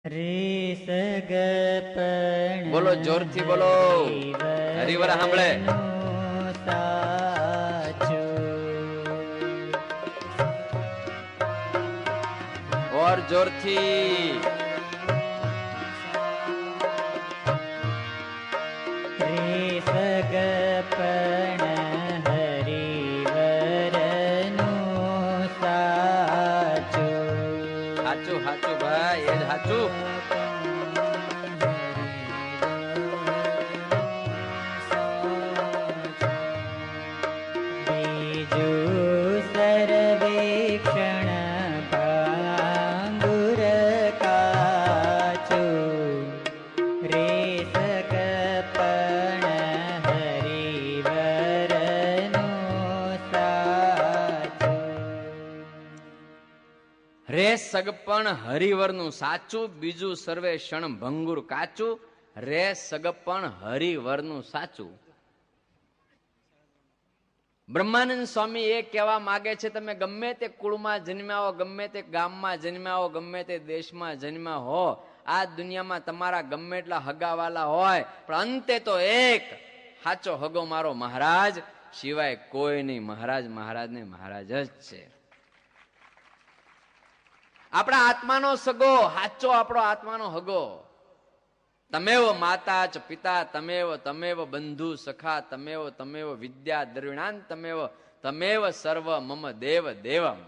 રે સગપણ બોલો, જોરથી બોલો, હરિવર સાંભળે. ઓર જોરથી. રે સગપણ હરિવરનું સાચું. હાચું હાચું ભાઈ, એ જ હાચું. બીજું સર્વેક્ષણ ભાંગુર કાચું. રે સગપણ હરિવરનું સાચું. રે સગપણ હરિવરનું સાચું, બીજું સર્વે ક્ષણ ભંગુર કાચું. રે સગપણ હરિવરનું સાચું. બ્રહ્માનંદ સ્વામી એ કહેવા માંગે છે, તમે ગમે તે કુળમાં જન્મ્યા હો, ગમે તે ગામમાં જન્મ્યા હો, ગમે તે દેશમાં જન્મ્યા હો, આ દુનિયામાં તમારા ગમે એટલા હગાવાલા હોય, પણ અંતે તો એક સાચો હગો મારો મહારાજ સિવાય કોઈ નહીં. મહારાજ મહારાજ ને મહારાજ જ છે. આપણા આત્માનો સગો સાચો, આપણો આત્માનો હગો. તમેવ માતા ચ પિતા, તમેવ બંધુ સખા, તમેવ વિદ્યા દ્રવિણાન, તમેવ સર્વ મમ દેવ દેવમ.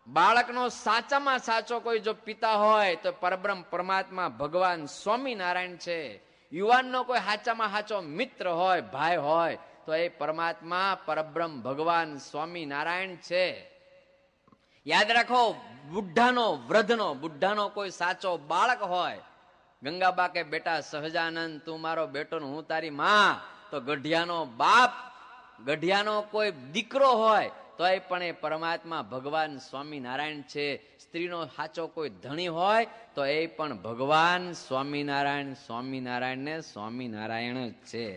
બાળકનો સાચામાં સાચો કોઈ જો પિતા હોય તો પરબ્રહ્મ પરમાત્મા ભગવાન સ્વામિનારાયણ છે. યુવાનનો કોઈ સાચામાં સાચો મિત્ર હોય, ભાઈ હોય, તો એ પરમાત્મા પરબ્રહ્મ ભગવાન સ્વામિનારાયણ છે. યાદ રાખો, બુઢાનો કોઈ સાચો બાળક હોય, ગંગાબા કે બેટા સહજાનંદ તું મારો બેટો ને હું તારી માં, તો ગઢિયાનો બાપ, ગઢિયાનો કોઈ દીકરો હોય તો એ પણ એ પરમાત્મા ભગવાન સ્વામિનારાયણ છે. સ્ત્રીનો સાચો કોઈ ધણી હોય તો એ પણ ભગવાન સ્વામિનારાયણ, સ્વામિનારાયણ ને સ્વામિનારાયણ જ છે.